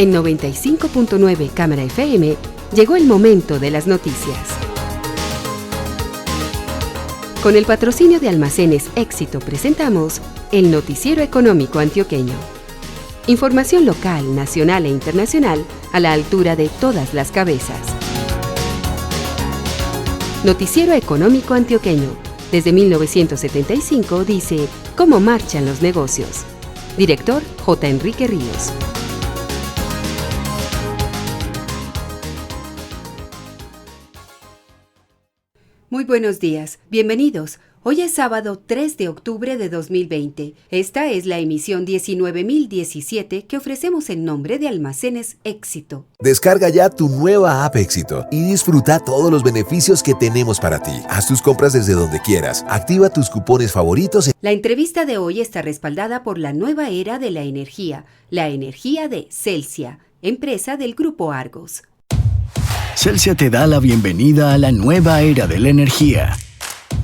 En 95.9 Cámara FM llegó el momento de las noticias. Con el patrocinio de Almacenes Éxito presentamos el Noticiero Económico Antioqueño. Información local, nacional e internacional a la altura de todas las cabezas. Noticiero Económico Antioqueño. Desde 1975 dice cómo marchan los negocios. Director J. Enrique Ríos. Muy buenos días, bienvenidos. Hoy es sábado 3 de octubre de 2020. Esta es la emisión 19.017 que ofrecemos en nombre de Almacenes Éxito. Descarga ya tu nueva app Éxito y disfruta todos los beneficios que tenemos para ti. Haz tus compras desde donde quieras. Activa tus cupones favoritos. La entrevista de hoy está respaldada por la nueva era de la energía de Celsia, empresa del Grupo Argos. Celsia te da la bienvenida a la nueva era de la energía.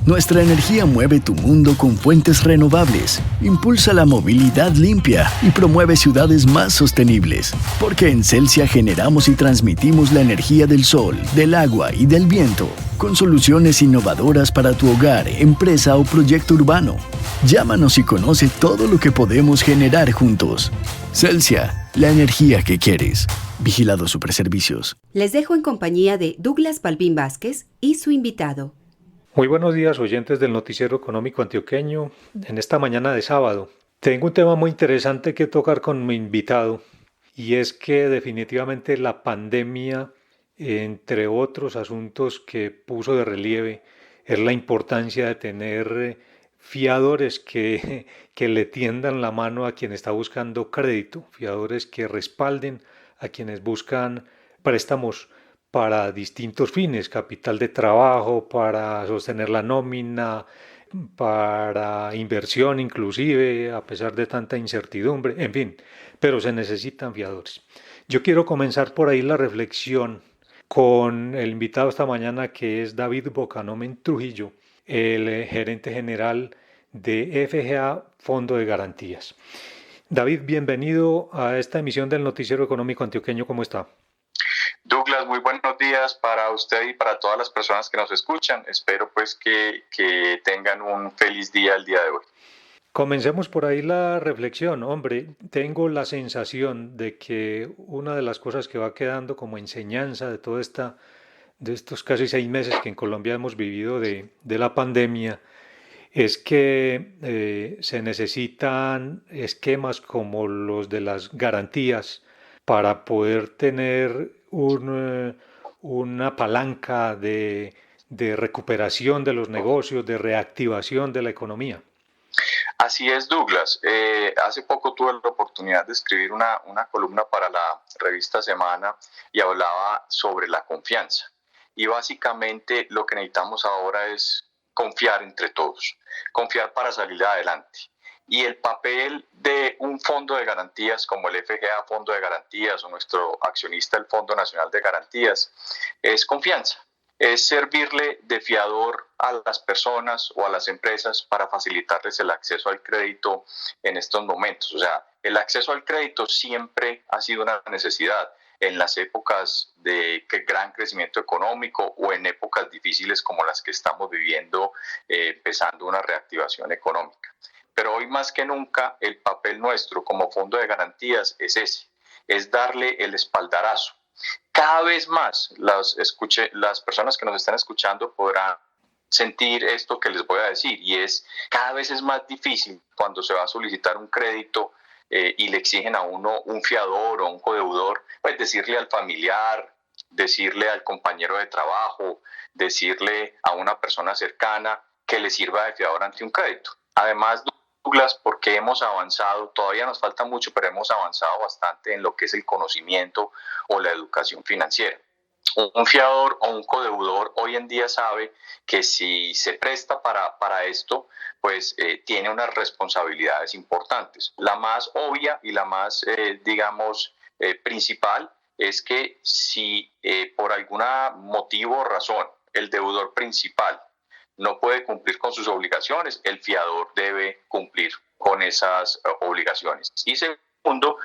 Nuestra energía mueve tu mundo con fuentes renovables, impulsa la movilidad limpia y promueve ciudades más sostenibles. Porque en Celsia generamos y transmitimos la energía del sol, del agua y del viento, con soluciones innovadoras para tu hogar, empresa o proyecto urbano. Llámanos y conoce todo lo que podemos generar juntos. Celsia, la energía que quieres. Vigilado Superservicios. Les dejo en compañía de Douglas Balbín Vázquez y su invitado. Muy buenos días, oyentes del Noticiero Económico Antioqueño. En esta mañana de sábado tengo un tema muy interesante que tocar con mi invitado, y es que definitivamente la pandemia, entre otros asuntos que puso de relieve, es la importancia de tener fiadores que le tiendan la mano a quien está buscando crédito, fiadores que respalden a quienes buscan préstamos para distintos fines, capital de trabajo, para sostener la nómina, para inversión inclusive, a pesar de tanta incertidumbre, en fin, pero se necesitan fiadores. Yo quiero comenzar por ahí la reflexión con el invitado esta mañana, que es David Bocanomen Trujillo, el gerente general de FGA Fondo de Garantías. David, bienvenido a esta emisión del Noticiero Económico Antioqueño. ¿Cómo está? Douglas, muy buenos días para usted y para todas las personas que nos escuchan. Espero pues que tengan un feliz día el día de hoy. Comencemos por ahí la reflexión. Hombre, tengo la sensación de que una de las cosas que va quedando como enseñanza de de estos casi 6 meses que en Colombia hemos vivido de la pandemia, es que se necesitan esquemas como los de las garantías para poder tener una palanca de recuperación de los negocios, de reactivación de la economía. Así es, Douglas. Hace poco tuve la oportunidad de escribir una columna para la revista Semana y hablaba sobre la confianza. Y básicamente lo que necesitamos ahora es confiar entre todos, confiar para salir adelante. Y el papel de un fondo de garantías como el FGA Fondo de Garantías o nuestro accionista, el Fondo Nacional de Garantías, es confianza. Es servirle de fiador a las personas o a las empresas para facilitarles el acceso al crédito en estos momentos. O sea, el acceso al crédito siempre ha sido una necesidad en las épocas de gran crecimiento económico o en épocas difíciles como las que estamos viviendo, empezando una reactivación económica. Pero hoy más que nunca el papel nuestro como fondo de garantías es ese, es darle el espaldarazo. Cada vez más las personas que nos están escuchando podrán sentir esto que les voy a decir, y es cada vez es más difícil cuando se va a solicitar un crédito y le exigen a uno un fiador o un codeudor, pues decirle al familiar, decirle al compañero de trabajo, decirle a una persona cercana que le sirva de fiador ante un crédito. Además, Douglas, porque hemos avanzado, todavía nos falta mucho, pero hemos avanzado bastante en lo que es el conocimiento o la educación financiera. Un fiador o un codeudor hoy en día sabe que si se presta para esto, pues tiene unas responsabilidades importantes. La más obvia y la más, principal es que si por algún motivo o razón el deudor principal no puede cumplir con sus obligaciones, el fiador debe cumplir con esas obligaciones. Y segundo,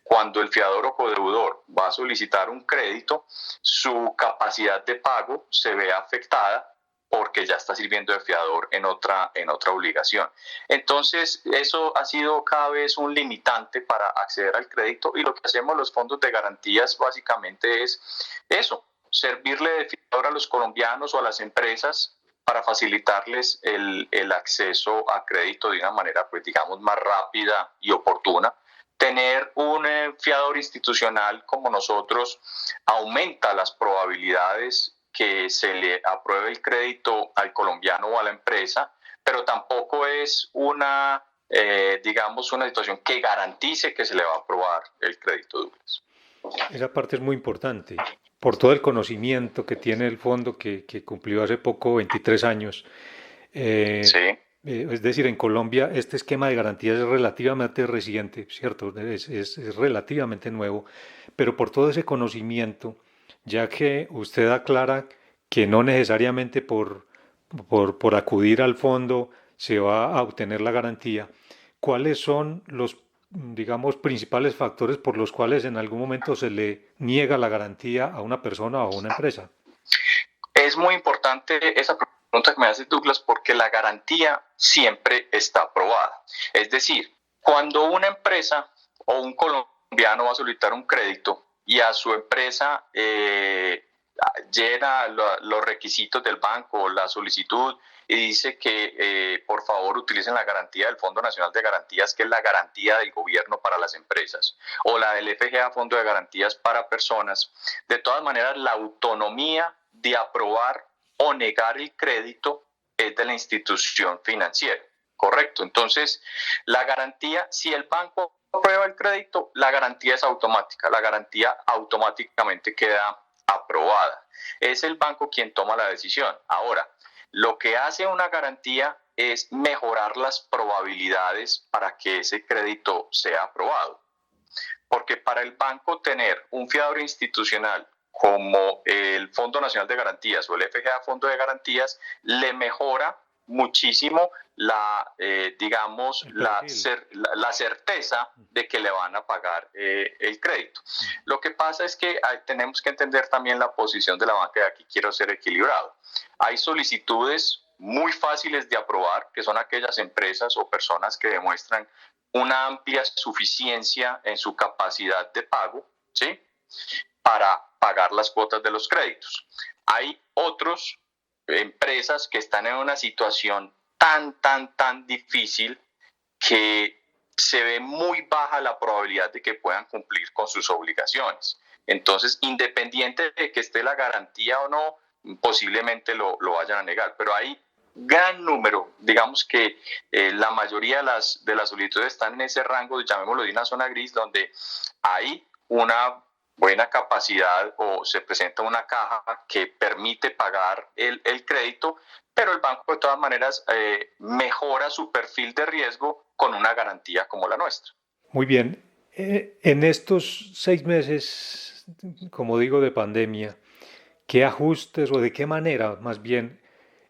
cuando el fiador o codeudor va a solicitar un crédito, su capacidad de pago se ve afectada porque ya está sirviendo de fiador en otra obligación. Entonces, eso ha sido cada vez un limitante para acceder al crédito, y lo que hacemos los fondos de garantías básicamente es eso, servirle de fiador a los colombianos o a las empresas para facilitarles el acceso a crédito de una manera, pues digamos, más rápida y oportuna. Tener un fiador institucional como nosotros aumenta las probabilidades que se le apruebe el crédito al colombiano o a la empresa, pero tampoco es una situación que garantice que se le va a aprobar el crédito, Douglas. Esa parte es muy importante, por todo el conocimiento que tiene el fondo que cumplió hace poco 23 años. Sí. Es decir, en Colombia este esquema de garantías es relativamente reciente, ¿cierto? Es relativamente nuevo, pero por todo ese conocimiento, ya que usted aclara que no necesariamente por acudir al fondo se va a obtener la garantía, ¿cuáles son los, digamos, principales factores por los cuales en algún momento se le niega la garantía a una persona o a una empresa? Es muy importante esa pregunta que me hace Douglas, porque la garantía siempre está aprobada. Es decir, cuando una empresa o un colombiano va a solicitar un crédito y a su empresa llena los requisitos del banco, la solicitud, y dice que por favor utilicen la garantía del Fondo Nacional de Garantías, que es la garantía del gobierno para las empresas, o la del FGA, Fondo de Garantías para Personas, de todas maneras la autonomía de aprobar o negar el crédito es de la institución financiera, ¿correcto? Entonces, la garantía, si el banco aprueba el crédito, la garantía es automática, la garantía automáticamente queda aprobada. Es el banco quien toma la decisión. Ahora, lo que hace una garantía es mejorar las probabilidades para que ese crédito sea aprobado. Porque para el banco tener un fiador institucional como el Fondo Nacional de Garantías o el FGA Fondo de Garantías le mejora muchísimo la certeza de que le van a pagar el crédito. Lo que pasa es que tenemos que entender también la posición de la banca, y aquí quiero ser equilibrado. Hay solicitudes muy fáciles de aprobar, que son aquellas empresas o personas que demuestran una amplia suficiencia en su capacidad de pago, ¿sí?, para pagar las cuotas de los créditos. Hay otras empresas que están en una situación tan difícil que se ve muy baja la probabilidad de que puedan cumplir con sus obligaciones. Entonces, independiente de que esté la garantía o no, posiblemente lo vayan a negar, pero hay gran número, digamos que la mayoría de las solicitudes están en ese rango, llamémoslo de una zona gris, donde hay una buena capacidad o se presenta una caja que permite pagar el crédito, pero el banco de todas maneras mejora su perfil de riesgo con una garantía como la nuestra. Muy bien. En estos 6 meses, como digo, de pandemia, ¿qué ajustes o de qué manera, más bien,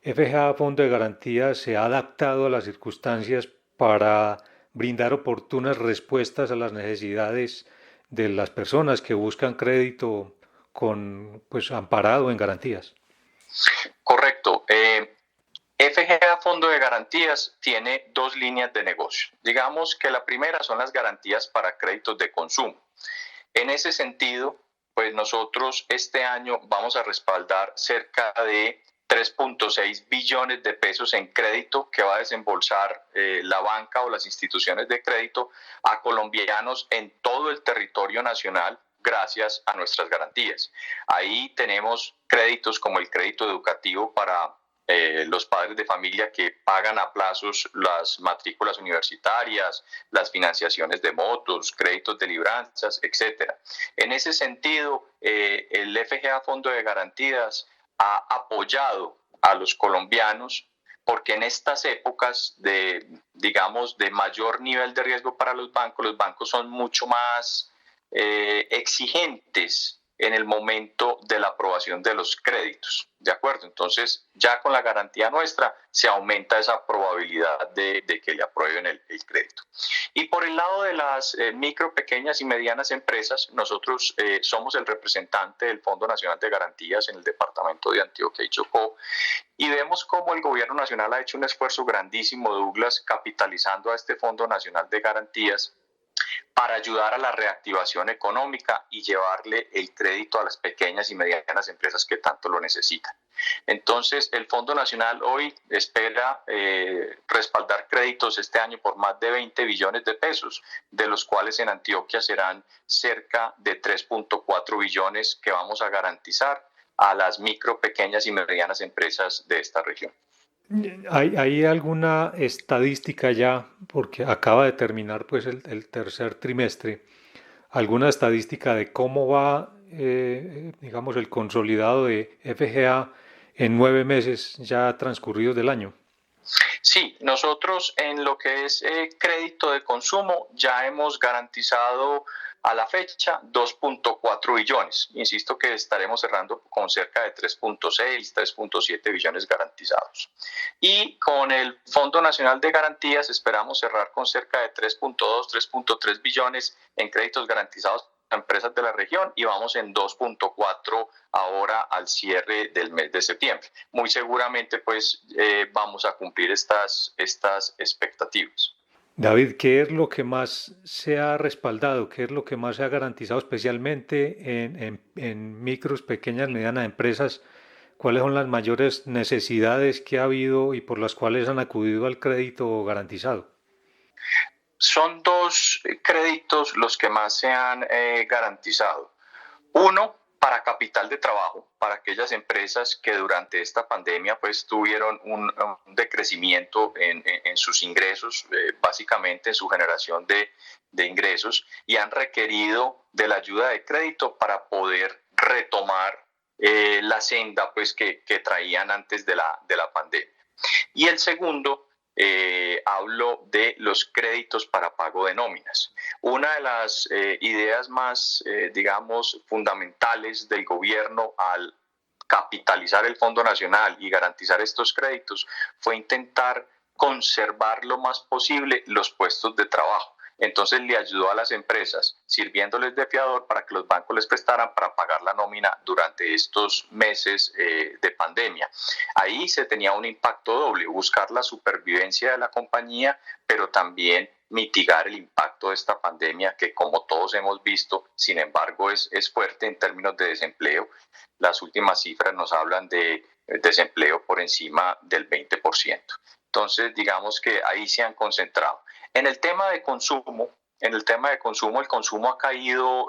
FGA Fondo de Garantías se ha adaptado a las circunstancias para brindar oportunas respuestas a las necesidades de las personas que buscan crédito amparado en garantías? Correcto. FGA Fondo de Garantías tiene 2 líneas de negocio. Digamos que la primera son las garantías para créditos de consumo. En ese sentido, pues nosotros este año vamos a respaldar cerca de 3.6 billones de pesos en crédito que va a desembolsar la banca o las instituciones de crédito a colombianos en todo el territorio nacional gracias a nuestras garantías. Ahí tenemos créditos como el crédito educativo para los padres de familia que pagan a plazos las matrículas universitarias, las financiaciones de motos, créditos de libranzas, etc. En ese sentido, el FGA Fondo de Garantías ha apoyado a los colombianos porque en estas épocas de mayor nivel de riesgo para los bancos son mucho más exigentes en el momento de la aprobación de los créditos, ¿de acuerdo? Entonces, ya con la garantía nuestra se aumenta esa probabilidad de que le aprueben el crédito. Y por el lado de las micro, pequeñas y medianas empresas, nosotros somos el representante del Fondo Nacional de Garantías en el departamento de Antioquia y Chocó, y vemos cómo el gobierno nacional ha hecho un esfuerzo grandísimo, Douglas, capitalizando a este Fondo Nacional de Garantías para ayudar a la reactivación económica y llevarle el crédito a las pequeñas y medianas empresas que tanto lo necesitan. Entonces, el Fondo Nacional hoy espera respaldar créditos este año por más de 20 billones de pesos, de los cuales en Antioquia serán cerca de 3.4 billones que vamos a garantizar a las micro, pequeñas y medianas empresas de esta región. ¿Hay alguna estadística ya, porque acaba de terminar pues el tercer trimestre, alguna estadística de cómo va, digamos, el consolidado de FGA en 9 meses ya transcurridos del año? Sí, nosotros en lo que es crédito de consumo ya hemos garantizado a la fecha 2.4 billones. Insisto que estaremos cerrando con cerca de 3.6, 3.7 billones garantizados. Y con el Fondo Nacional de Garantías esperamos cerrar con cerca de 3.2, 3.3 billones en créditos garantizados a empresas de la región y vamos en 2.4 ahora al cierre del mes de septiembre. Muy seguramente pues vamos a cumplir estas expectativas. David, ¿qué es lo que más se ha respaldado? ¿Qué es lo que más se ha garantizado especialmente en micros, pequeñas, medianas empresas? ¿Cuáles son las mayores necesidades que ha habido y por las cuales han acudido al crédito garantizado? Son 2 créditos los que más se han garantizado. Uno, para capital de trabajo, para aquellas empresas que durante esta pandemia pues tuvieron un decrecimiento en sus ingresos, básicamente en su generación de ingresos, y han requerido de la ayuda de crédito para poder retomar la senda pues que traían antes de la pandemia. Y el segundo, hablo de los créditos para pago de nóminas. Una de las ideas más, digamos, fundamentales del gobierno al capitalizar el Fondo Nacional y garantizar estos créditos fue intentar conservar lo más posible los puestos de trabajo. Entonces le ayudó a las empresas sirviéndoles de fiador para que los bancos les prestaran para pagar la nómina durante estos meses de pandemia. Ahí se tenía un impacto doble, buscar la supervivencia de la compañía, pero también mitigar el impacto de esta pandemia que, como todos hemos visto, sin embargo es fuerte en términos de desempleo. Las últimas cifras nos hablan de desempleo por encima del 20%. Entonces, digamos que ahí se han concentrado. En el tema de consumo, el consumo ha caído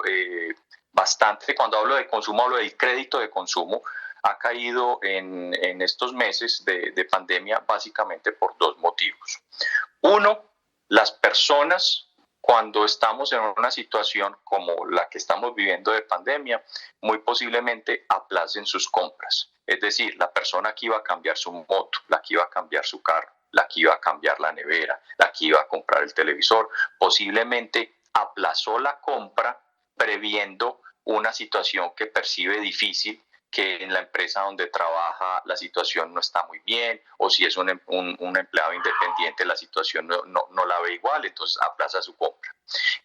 bastante. Cuando hablo de consumo, hablo del crédito de consumo. Ha caído en estos meses de pandemia básicamente por 2 motivos. Uno, las personas, cuando estamos en una situación como la que estamos viviendo de pandemia, muy posiblemente aplacen sus compras. Es decir, la persona que iba a cambiar su moto, la que iba a cambiar su carro, la que iba a cambiar la nevera, la que iba a comprar el televisor, posiblemente aplazó la compra previendo una situación que percibe difícil, que en la empresa donde trabaja la situación no está muy bien, o si es un empleado independiente la situación no la ve igual, entonces aplaza su compra.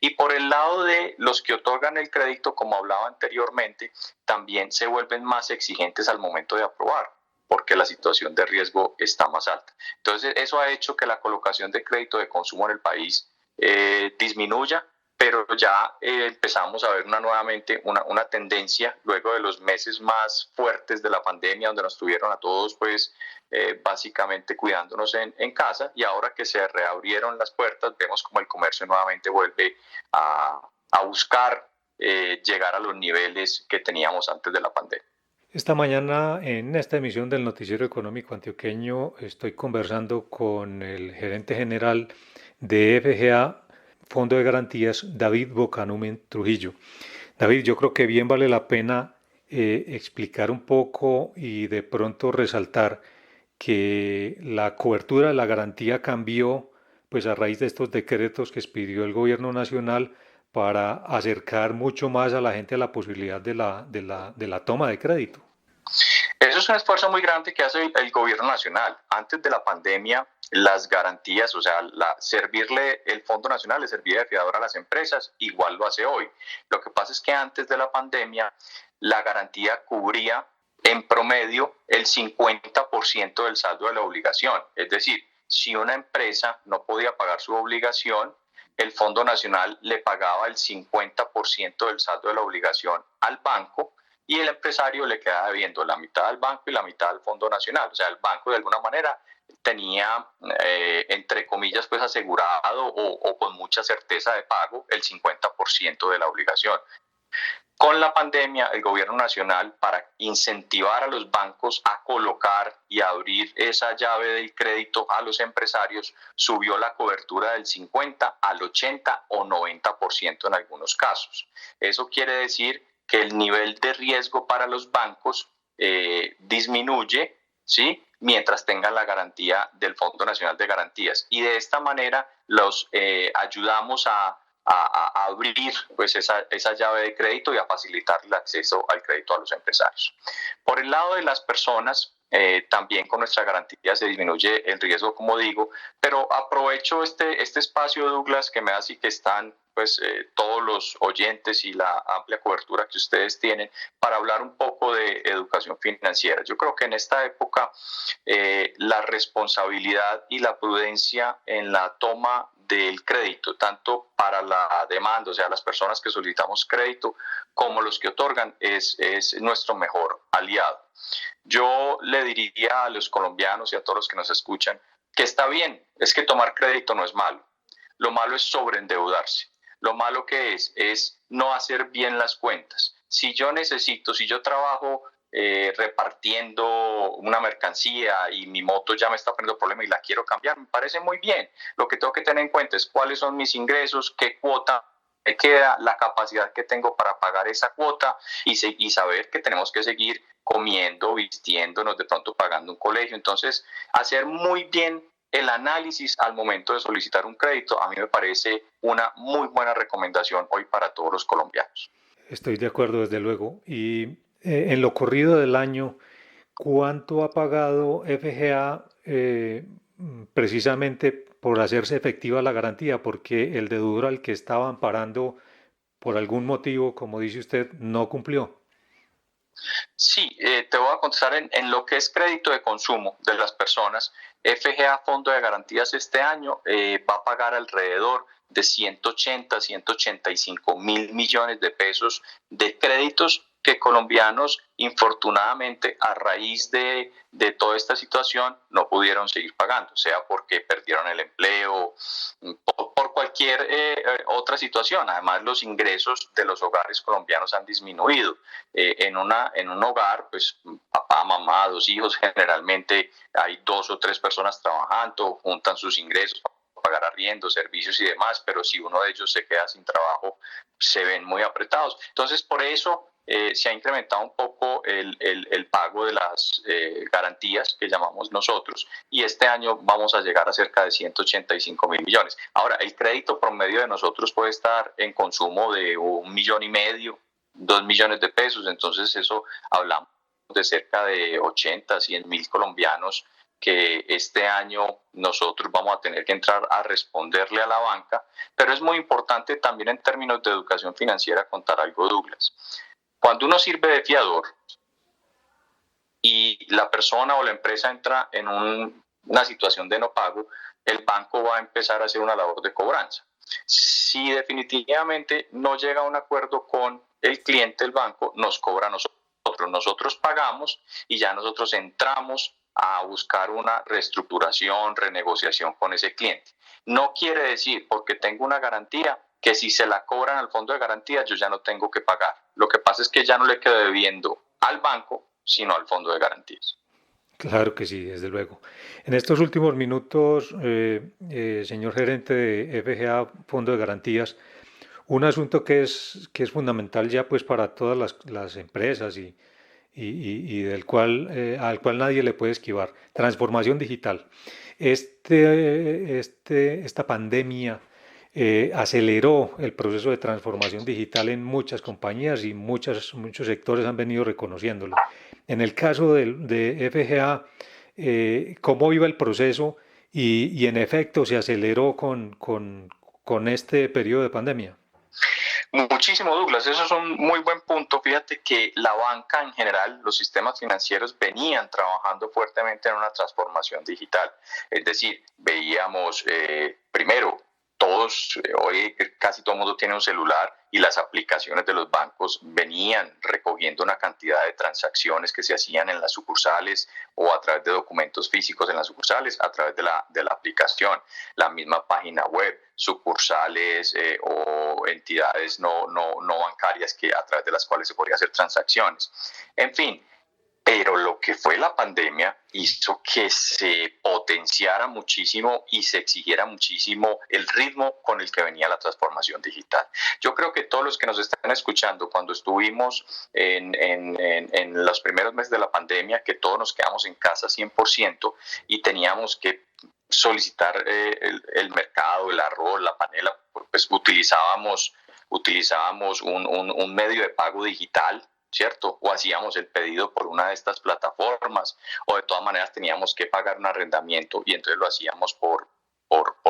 Y por el lado de los que otorgan el crédito, como hablaba anteriormente, también se vuelven más exigentes al momento de aprobar, porque la situación de riesgo está más alta. Entonces, eso ha hecho que la colocación de crédito de consumo en el país disminuya, pero ya empezamos a ver nuevamente una tendencia luego de los meses más fuertes de la pandemia, donde nos tuvieron a todos pues básicamente cuidándonos en casa, y ahora que se reabrieron las puertas, vemos como el comercio nuevamente vuelve a buscar llegar a los niveles que teníamos antes de la pandemia. Esta mañana, en esta emisión del Noticiero Económico Antioqueño, estoy conversando con el gerente general de FGA, Fondo de Garantías, David Bocanumen Trujillo. David, yo creo que bien vale la pena explicar un poco y de pronto resaltar que la cobertura de la garantía cambió pues a raíz de estos decretos que expidió el gobierno nacional para acercar mucho más a la gente a la posibilidad de la toma de crédito. Eso es un esfuerzo muy grande que hace el gobierno nacional. Antes de la pandemia, las garantías, o sea, servirle el Fondo Nacional le servía de fiador a las empresas, igual lo hace hoy. Lo que pasa es que antes de la pandemia, la garantía cubría en promedio el 50% del saldo de la obligación. Es decir, si una empresa no podía pagar su obligación, el Fondo Nacional le pagaba el 50% del saldo de la obligación al banco, y el empresario le queda debiendo la mitad al banco y la mitad al Fondo Nacional. O sea, el banco de alguna manera tenía, entre comillas, pues asegurado o con mucha certeza de pago el 50% de la obligación. Con la pandemia, el gobierno nacional, para incentivar a los bancos a colocar y abrir esa llave del crédito a los empresarios, subió la cobertura del 50 al 80 o 90% en algunos casos. Eso quiere decir que el nivel de riesgo para los bancos disminuye, ¿sí?, mientras tengan la garantía del Fondo Nacional de Garantías. Y de esta manera los ayudamos a abrir pues esa llave de crédito y a facilitar el acceso al crédito a los empresarios. Por el lado de las personas, también con nuestra garantía se disminuye el riesgo, como digo, pero aprovecho este espacio, Douglas, que me das y que están pues todos los oyentes y la amplia cobertura que ustedes tienen para hablar un poco de educación financiera. Yo creo que en esta época la responsabilidad y la prudencia en la toma del crédito, tanto para la demanda, o sea, las personas que solicitamos crédito, como los que otorgan, es nuestro mejor aliado. Yo le diría a los colombianos y a todos los que nos escuchan que está bien, es que tomar crédito no es malo. Lo malo es sobreendeudarse. Lo malo que es no hacer bien las cuentas. Si yo trabajo repartiendo una mercancía y mi moto ya me está poniendo problema y la quiero cambiar, me parece muy bien. Lo que tengo que tener en cuenta es cuáles son mis ingresos, qué cuota me queda, la capacidad que tengo para pagar esa cuota y saber que tenemos que seguir comiendo, vistiéndonos, de pronto pagando un colegio. Entonces, hacer muy bien el análisis al momento de solicitar un crédito, a mí me parece una muy buena recomendación hoy para todos los colombianos. Estoy de acuerdo, desde luego. Y en lo corrido del año, ¿cuánto ha pagado FGA precisamente por hacerse efectiva la garantía? Porque el deudor al que estaba amparando por algún motivo, como dice usted, no cumplió. Sí, te voy a contestar en lo que es crédito de consumo de las personas. FGA Fondo de Garantías este año va a pagar alrededor de 185 mil millones de pesos de créditos que colombianos, infortunadamente, a raíz de toda esta situación, no pudieron seguir pagando, sea porque perdieron el empleo, por cualquier otra situación. Además, los ingresos de los hogares colombianos han disminuido. En un hogar, pues papá, mamá, 2 hijos, generalmente hay 2 o 3 personas trabajando, juntan sus ingresos para pagar arriendo, servicios y demás, pero si uno de ellos se queda sin trabajo, se ven muy apretados. Entonces, por eso se ha incrementado un poco el pago de las garantías que llamamos nosotros, y este año vamos a llegar a cerca de 185 mil millones. Ahora, el crédito promedio de nosotros puede estar en consumo de 1,5 millones, 2 millones de pesos, entonces eso hablamos de cerca de 80, 100 mil colombianos que este año nosotros vamos a tener que entrar a responderle a la banca, pero es muy importante también en términos de educación financiera contar algo, Douglas. Cuando uno sirve de fiador y la persona o la empresa entra en una situación de no pago, el banco va a empezar a hacer una labor de cobranza. Si definitivamente no llega a un acuerdo con el cliente, el banco nos cobra a nosotros. Nosotros pagamos y ya nosotros entramos a buscar una reestructuración, renegociación con ese cliente. No quiere decir, porque tengo una garantía, que si se la cobran al fondo de garantía yo ya no tengo que pagar. Lo que pasa es que ya no le quedo debiendo al banco, sino al fondo de garantías. Claro que sí, desde luego. En estos últimos minutos, señor gerente de FGA Fondo de Garantías, un asunto que es fundamental ya pues para todas las empresas y al cual nadie le puede esquivar, transformación digital. Esta pandemia aceleró el proceso de transformación digital en muchas compañías y muchos sectores han venido reconociéndolo. En el caso de FGA, ¿cómo iba el proceso y en efecto se aceleró con este periodo de pandemia? Muchísimo, Douglas, eso es un muy buen punto. Fíjate que la banca en general, los sistemas financieros venían trabajando fuertemente en una transformación digital. Es decir, veíamos primero, hoy casi todo el mundo tiene un celular y las aplicaciones de los bancos venían recogiendo una cantidad de transacciones que se hacían en las sucursales o a través de documentos físicos en las sucursales, a través de la aplicación, la misma página web, sucursales o entidades no bancarias a través de las cuales se podían hacer transacciones. En fin. Pero lo que fue la pandemia hizo que se potenciara muchísimo y se exigiera muchísimo el ritmo con el que venía la transformación digital. Yo creo que todos los que nos están escuchando, cuando estuvimos en los primeros meses de la pandemia, que todos nos quedamos en casa 100% y teníamos que solicitar el mercado, el arroz, la panela, pues utilizábamos un medio de pago digital, ¿cierto? O hacíamos el pedido por una de estas plataformas, o de todas maneras teníamos que pagar un arrendamiento y entonces lo hacíamos por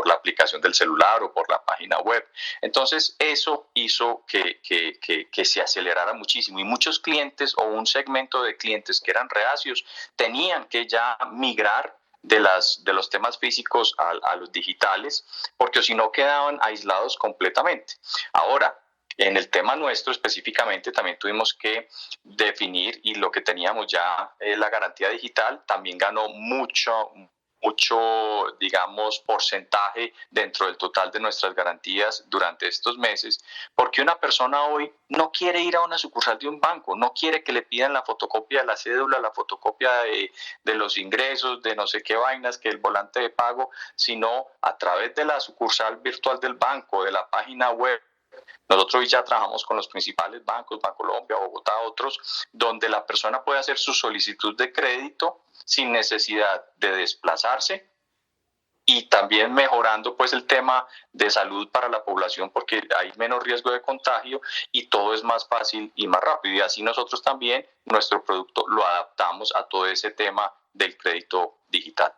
la aplicación del celular o por la página web. Entonces eso hizo que se acelerara muchísimo y muchos clientes o un segmento de clientes que eran reacios tenían que ya migrar de los temas físicos a los digitales, porque si no quedaban aislados completamente. Ahora, en el tema nuestro específicamente también tuvimos que definir, y lo que teníamos ya, la garantía digital, también ganó mucho, digamos, porcentaje dentro del total de nuestras garantías durante estos meses, porque una persona hoy no quiere ir a una sucursal de un banco, no quiere que le pidan la fotocopia de la cédula, la fotocopia de los ingresos, de no sé qué vainas, que el volante de pago, sino a través de la sucursal virtual del banco, de la página web. Nosotros ya trabajamos con los principales bancos, Bancolombia, Bogotá, otros, donde la persona puede hacer su solicitud de crédito sin necesidad de desplazarse y también mejorando pues el tema de salud para la población porque hay menos riesgo de contagio y todo es más fácil y más rápido. Y así nosotros también nuestro producto lo adaptamos a todo ese tema del crédito digital.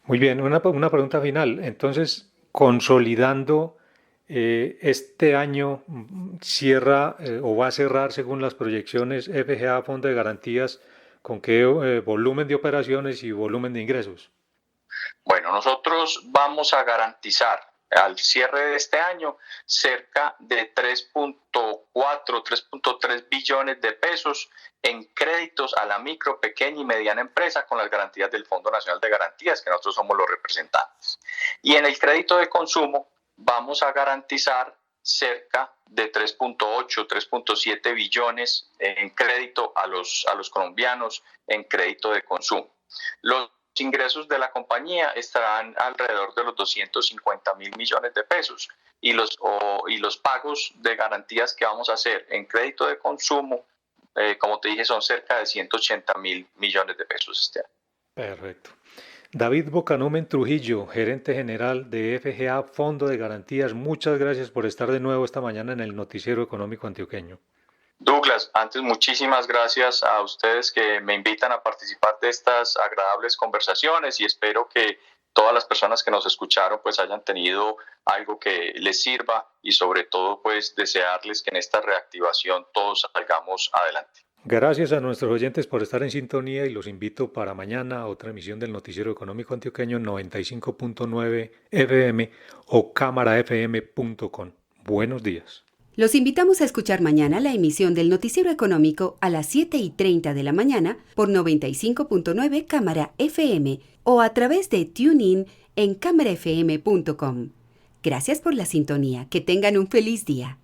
Muy bien, una pregunta final. Entonces, consolidando... este año cierra o va a cerrar según las proyecciones FGA Fondo de Garantías con qué volumen de operaciones y volumen de ingresos. Bueno, nosotros vamos a garantizar al cierre de este año cerca de 3.3 billones de pesos en créditos a la micro, pequeña y mediana empresa con las garantías del Fondo Nacional de Garantías, que nosotros somos los representantes. Y en el crédito de consumo vamos a garantizar cerca de 3.7 billones en crédito a los colombianos en crédito de consumo. Los ingresos de la compañía estarán alrededor de los 250.000 millones de pesos y los pagos de garantías que vamos a hacer en crédito de consumo, como te dije, son cerca de 180.000 millones de pesos este año. Perfecto. David Bocanumen Trujillo, gerente general de FGA Fondo de Garantías, muchas gracias por estar de nuevo esta mañana en el Noticiero Económico Antioqueño. Douglas, antes muchísimas gracias a ustedes que me invitan a participar de estas agradables conversaciones y espero que todas las personas que nos escucharon pues hayan tenido algo que les sirva y sobre todo pues desearles que en esta reactivación todos salgamos adelante. Gracias a nuestros oyentes por estar en sintonía y los invito para mañana a otra emisión del Noticiero Económico Antioqueño 95.9 FM o cámarafm.com. Buenos días. Los invitamos a escuchar mañana la emisión del Noticiero Económico a las 7:30 de la mañana por 95.9 Cámara FM o a través de TuneIn en cámarafm.com. Gracias por la sintonía. Que tengan un feliz día.